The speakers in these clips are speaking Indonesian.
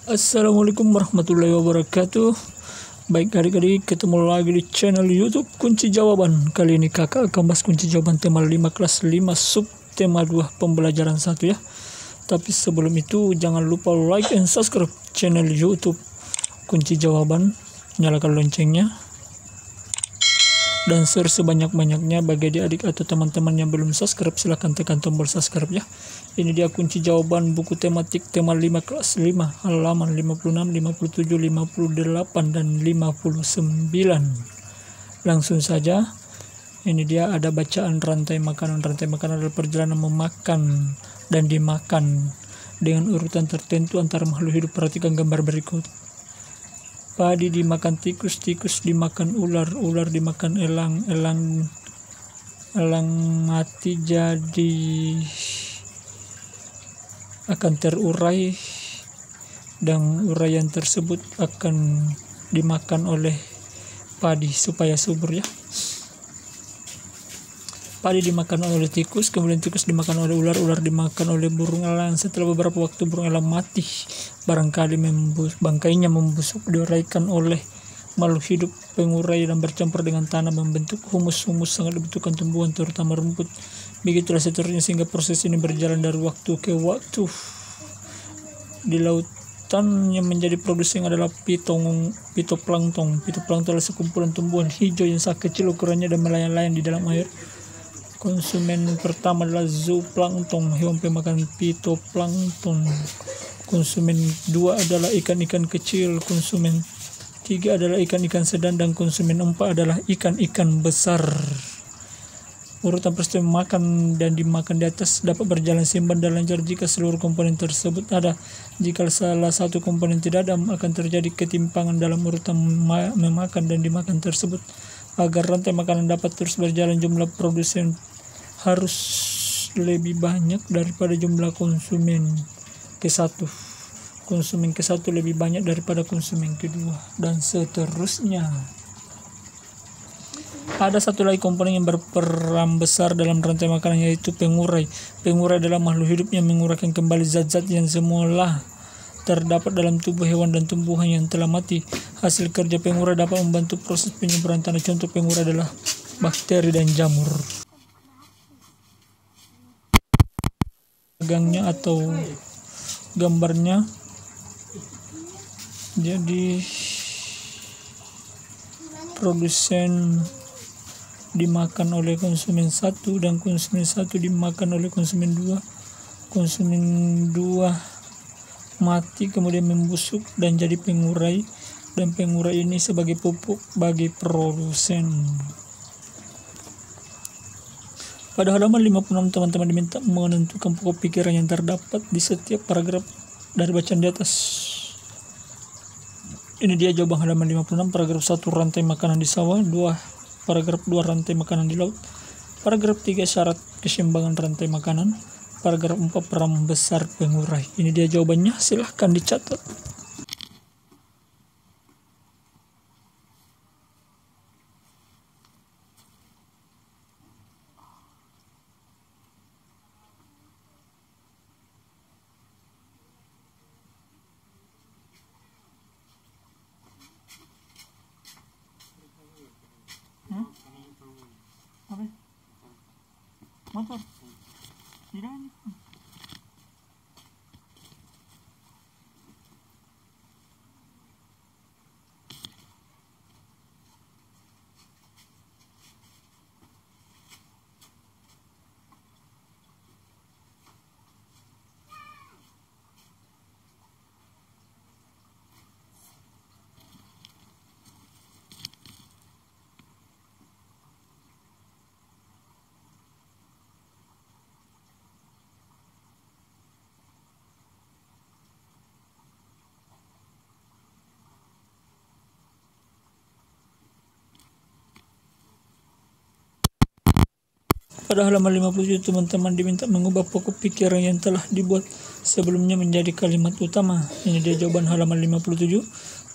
Assalamualaikum warahmatullahi wabarakatuh. Baik, adik-adik, ketemu lagi di channel YouTube Kunci Jawaban. Kali ini kakak akan bahas kunci jawaban tema 5 kelas 5 sub tema 2 pembelajaran 1 ya. Tapi sebelum itu jangan lupa like and subscribe channel YouTube Kunci Jawaban. Nyalakan loncengnya dan share sebanyak-banyaknya bagi adik-adik atau teman-teman yang belum subscribe. Silahkan tekan tombol subscribe ya. Ini dia kunci jawaban buku tematik tema 5 kelas 5 halaman 56, 57, 58 dan 59. Langsung saja. Ini dia ada bacaan rantai makanan. Rantai makanan adalah perjalanan memakan dan dimakan dengan urutan tertentu antara makhluk hidup. Perhatikan gambar berikut. Padi dimakan tikus, tikus dimakan ular, ular dimakan elang, elang mati jadi akan terurai dan uraian tersebut akan dimakan oleh padi supaya subur ya. Padi dimakan oleh tikus, kemudian tikus dimakan oleh ular, ular dimakan oleh burung elang. Setelah beberapa waktu burung elang mati, barangkali bangkainya membusuk, diuraikan oleh makhluk hidup pengurai dan bercampur dengan tanah membentuk humus. Humus sangat dibutuhkan tumbuhan terutama rumput. Begitulah seterusnya sehingga proses ini berjalan dari waktu ke waktu. Di lautan yang menjadi produsen adalah pitoplankton. Pitoplankton adalah sekumpulan tumbuhan hijau yang sangat kecil ukurannya dan melayang-layang di dalam air. Konsumen pertama adalah zooplankton, hewan pemakan pitoplankton. Konsumen 2 adalah ikan-ikan kecil. Konsumen 3 adalah ikan-ikan sedang dan konsumen 4 adalah ikan-ikan besar. Urutan peristiwa makan dan dimakan di atas dapat berjalan seimbang dan lancar jika seluruh komponen tersebut ada. Jika salah satu komponen tidak ada, akan terjadi ketimpangan dalam urutan memakan dan dimakan tersebut. Agar rantai makanan dapat terus berjalan, jumlah produsen harus lebih banyak daripada jumlah konsumen ke-1. Konsumen ke-1 lebih banyak daripada konsumen kedua, dan seterusnya. Ada satu lagi komponen yang berperan besar dalam rantai makanan, yaitu pengurai. Pengurai adalah makhluk hidup yang menguraikan kembali zat-zat yang semula terdapat dalam tubuh hewan dan tumbuhan yang telah mati. Hasil kerja pengurai dapat membantu proses penyuburan tanah. Contoh pengurai adalah bakteri dan jamur. Gangnya atau gambarnya, jadi produsen dimakan oleh konsumen 1 dan konsumen 1 dimakan oleh konsumen 2. Konsumen 2 mati kemudian membusuk dan jadi pengurai, dan pengurai ini sebagai pupuk bagi produsen. Pada halaman 56 teman-teman diminta menentukan pokok pikiran yang terdapat di setiap paragraf dari bacaan di atas. Ini dia jawaban halaman 56. Paragraf 1 rantai makanan di sawah, 2 paragraf 2 rantai makanan di laut, paragraf 3 syarat keseimbangan rantai makanan, paragraf 4 peran besar pengurai. Ini dia jawabannya, silahkan dicatat. Apa? Motor? Tidak. Pada halaman 57 teman-teman diminta mengubah pokok pikiran yang telah dibuat sebelumnya menjadi kalimat utama. Ini dia jawaban halaman 57.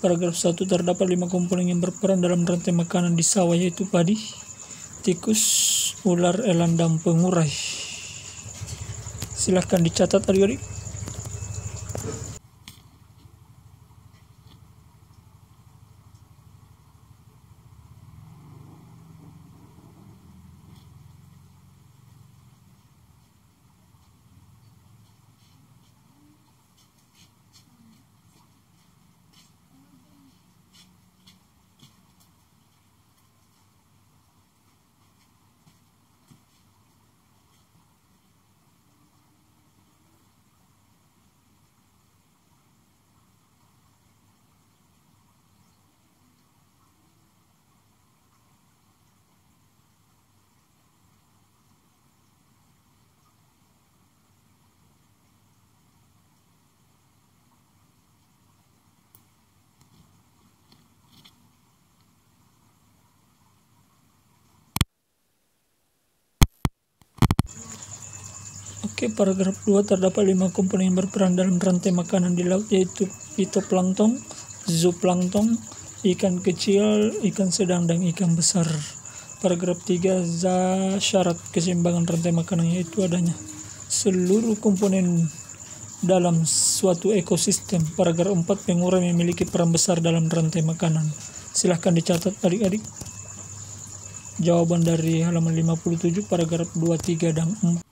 Paragraf 1 terdapat 5 komponen yang berperan dalam rantai makanan di sawah, yaitu padi, tikus, ular, elang, dan pengurai. Silahkan dicatat adik-adik. Oke, paragraf 2 terdapat 5 komponen yang berperan dalam rantai makanan di laut, yaitu fitoplankton, zooplankton, ikan kecil, ikan sedang, dan ikan besar. Paragraf 3 syarat keseimbangan rantai makanan, yaitu adanya seluruh komponen dalam suatu ekosistem. Paragraf 4 pengurai memiliki peran besar dalam rantai makanan. Silahkan dicatat adik-adik jawaban dari halaman 57 paragraf 2, 3, dan 4.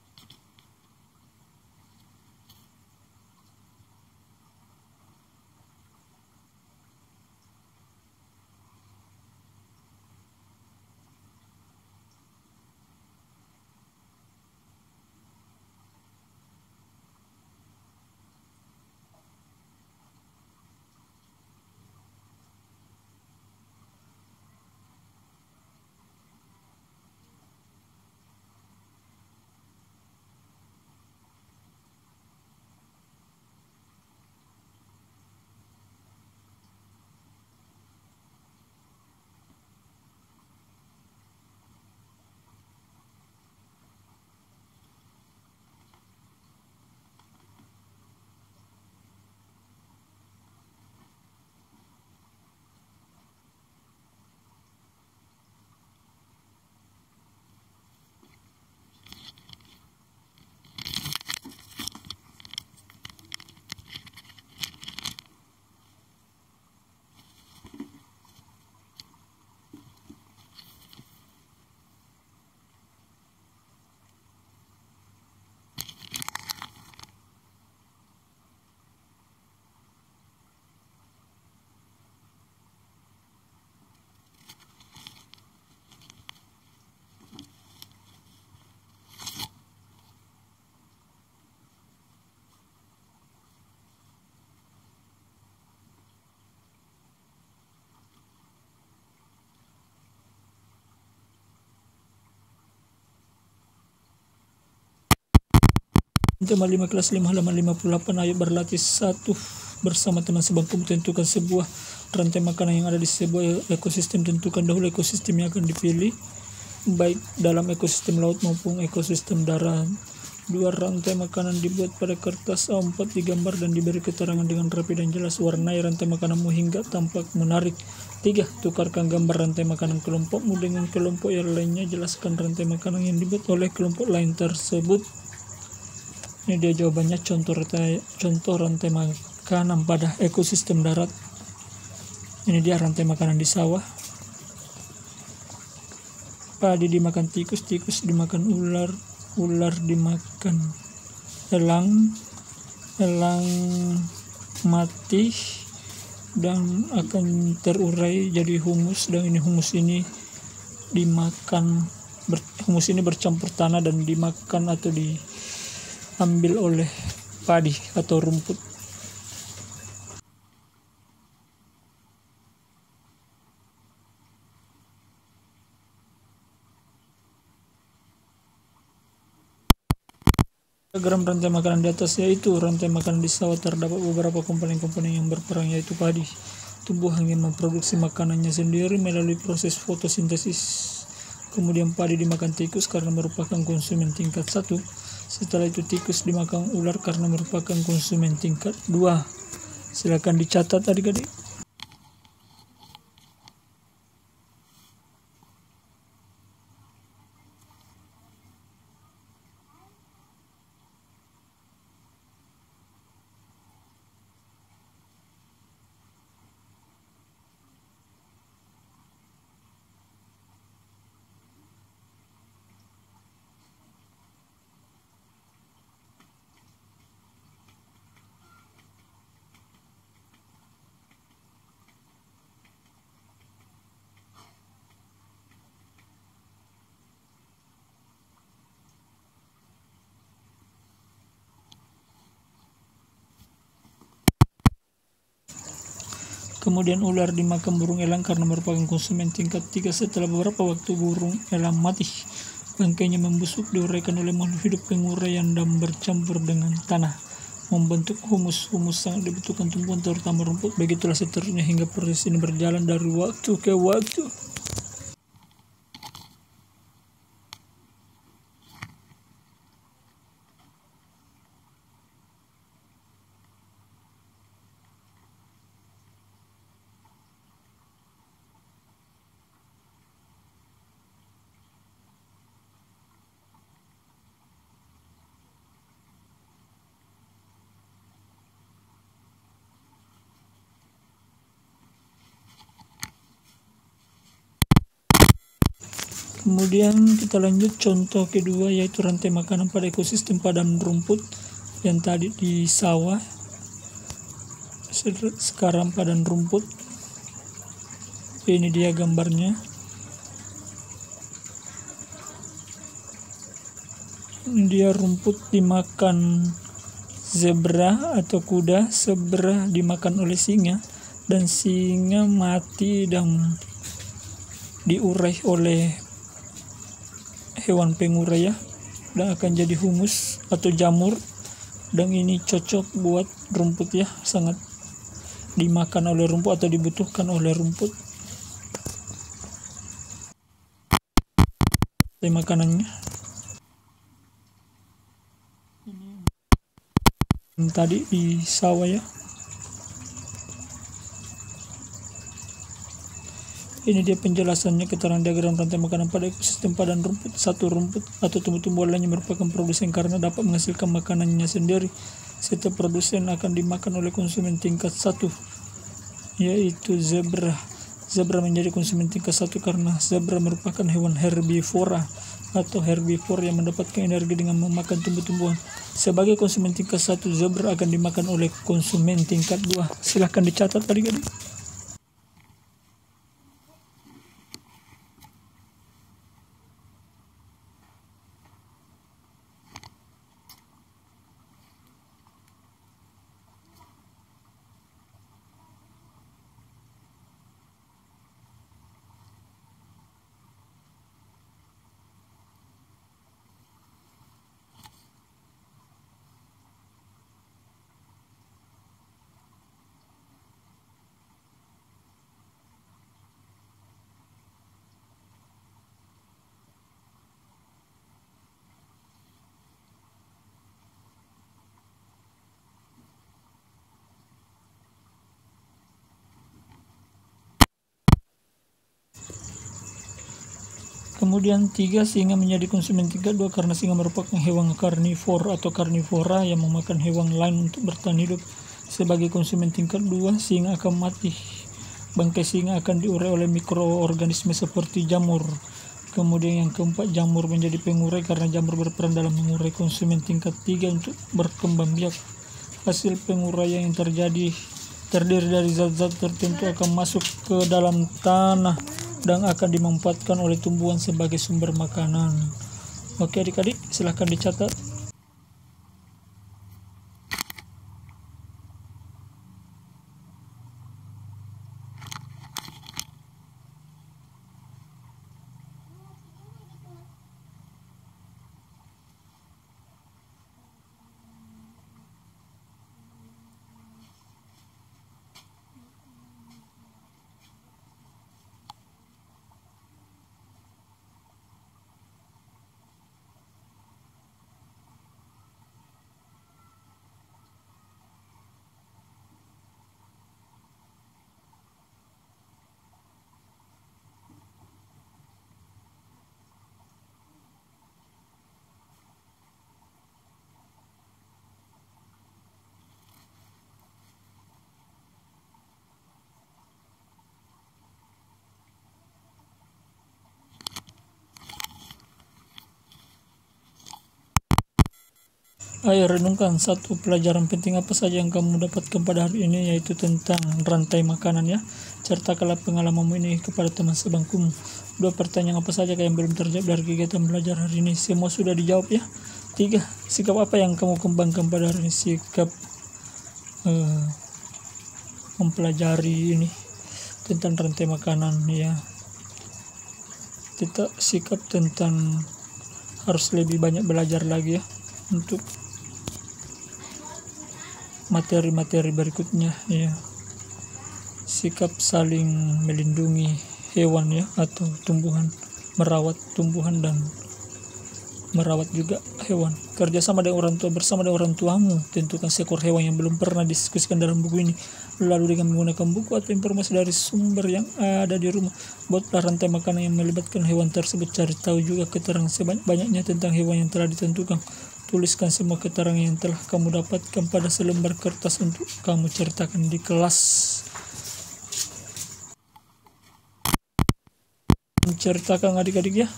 Tema 5 kelas 5 halaman 58, ayo berlatih 1 bersama teman sebangku. Tentukan sebuah rantai makanan yang ada di sebuah ekosistem. Tentukan dahulu ekosistem yang akan dipilih, baik dalam ekosistem laut maupun ekosistem darat. 2. Rantai makanan dibuat pada kertas A4, digambar dan diberi keterangan dengan rapi dan jelas. Warnai rantai makananmu hingga tampak menarik. 3. Tukarkan gambar rantai makanan kelompokmu dengan kelompok yang lainnya. Jelaskan rantai makanan yang dibuat oleh kelompok lain tersebut. Ini dia jawabannya, contoh rantai makanan pada ekosistem darat. Ini dia rantai makanan di sawah. Padi dimakan tikus, tikus dimakan ular, ular dimakan elang, elang mati dan akan terurai jadi humus, dan ini humus ini dimakan, humus ini bercampur tanah dan dimakan atau diambil oleh padi atau rumput. Diagram rantai makanan di atas, yaitu rantai makanan di sawah terdapat beberapa komponen-komponen yang berperan, yaitu padi. Tumbuhan yang memproduksi makanannya sendiri melalui proses fotosintesis. Kemudian padi dimakan tikus karena merupakan konsumen tingkat 1. Setelah itu tikus dimakan ular karena merupakan konsumen tingkat 2. Silakan dicatat adik-adik. Kemudian ular dimakan burung elang karena merupakan konsumen tingkat 3. Setelah beberapa waktu burung elang mati, bangkainya membusuk, diuraikan oleh makhluk hidup penguraian dan bercampur dengan tanah, membentuk humus. Humus sangat dibutuhkan tumbuhan terutama rumput. Begitulah seterusnya hingga proses ini berjalan dari waktu ke waktu. Kemudian kita lanjut contoh kedua, yaitu rantai makanan pada ekosistem padang rumput. Yang tadi di sawah, sekarang padang rumput. Ini dia gambarnya. Ini dia rumput dimakan zebra atau kuda, zebra dimakan oleh singa, dan singa mati dan diurai oleh hewan pengurai ya, dan akan jadi humus atau jamur. Dan ini cocok buat rumput ya, sangat dimakan oleh rumput atau dibutuhkan oleh rumput. Ini makanannya. Ini tadi di sawah ya. Ini dia penjelasannya, keterangan diagram rantai makanan pada ekosistem padang rumput. Satu rumput atau tumbuh-tumbuhan lainnya merupakan produsen karena dapat menghasilkan makanannya sendiri. Setiap produsen akan dimakan oleh konsumen tingkat 1, yaitu zebra. Zebra menjadi konsumen tingkat 1 karena zebra merupakan hewan herbivora atau herbivore yang mendapatkan energi dengan memakan tumbuh-tumbuhan. Sebagai konsumen tingkat 1, zebra akan dimakan oleh konsumen tingkat 2. Silahkan dicatat adik-adik. Kemudian 3, singa menjadi konsumen tingkat 2 karena singa merupakan hewan karnivor atau karnivora yang memakan hewan lain untuk bertahan hidup. Sebagai konsumen tingkat 2, singa akan mati. Bangkai singa akan diurai oleh mikroorganisme seperti jamur. Kemudian yang keempat, jamur menjadi pengurai karena jamur berperan dalam mengurai. Konsumen tingkat 3 untuk berkembang biak. Hasil penguraian yang terdiri dari zat-zat tertentu akan masuk ke dalam tanah dan akan dimanfaatkan oleh tumbuhan sebagai sumber makanan. Oke adik-adik, silahkan dicatat. Ayo renungkan satu pelajaran penting apa saja yang kamu dapatkan pada hari ini, yaitu tentang rantai makanan ya. Ceritakanlah pengalamanmu ini kepada teman sebangkumu. 2, pertanyaan apa saja yang belum terjawab dari kegiatan belajar hari ini? Semua sudah dijawab ya. 3, sikap apa yang kamu kembangkan pada hari ini? Sikap mempelajari ini tentang rantai makanan ya. Kita sikap tentang harus lebih banyak belajar lagi ya untuk materi-materi berikutnya ya. Sikap saling melindungi hewan ya atau tumbuhan, merawat tumbuhan dan merawat juga hewan. Kerjasama dengan orang tua. Bersama dengan orang tuamu tentukan seekor hewan yang belum pernah diskusikan dalam buku ini, lalu dengan menggunakan buku atau informasi dari sumber yang ada di rumah, buatlah rantai makanan yang melibatkan hewan tersebut. Cari tahu juga keterangan sebanyak-banyaknya tentang hewan yang telah ditentukan. Tuliskan semua keterangan yang telah kamu dapatkan pada selembar kertas untuk kamu ceritakan di kelas. Menceritakan adik-adik ya.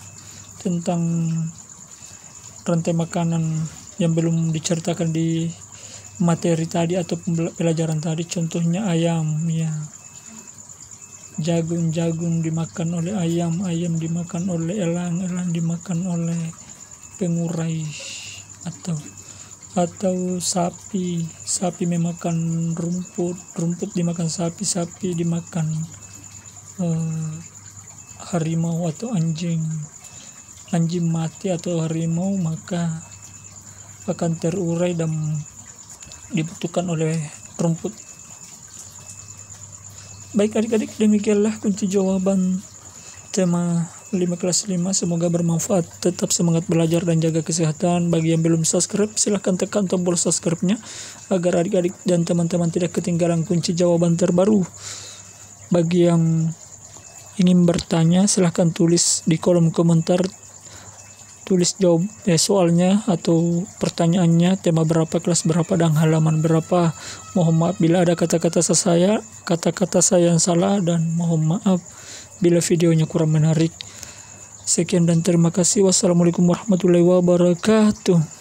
tentang rantai makanan yang belum diceritakan di materi tadi atau pelajaran tadi. Contohnya ayam, ya, jagung dimakan oleh ayam dimakan oleh elang dimakan oleh pengurai, atau sapi memakan rumput dimakan sapi dimakan harimau atau anjing mati atau harimau, maka akan terurai dan dibutuhkan oleh rumput. Baik adik-adik, demikianlah kunci jawaban tema 5 kelas 5. Semoga bermanfaat. Tetap semangat belajar dan jaga kesehatan. Bagi yang belum subscribe, silahkan tekan tombol subscribe-nya agar adik-adik dan teman-teman tidak ketinggalan kunci jawaban terbaru. Bagi yang ingin bertanya, silahkan tulis di kolom komentar, tulis jawab soalnya atau pertanyaannya, tema berapa, kelas berapa, dan halaman berapa. Mohon maaf bila ada kata-kata saya yang salah, dan mohon maaf bila videonya kurang menarik. Sekian dan terima kasih. Wassalamualaikum warahmatullahi wabarakatuh.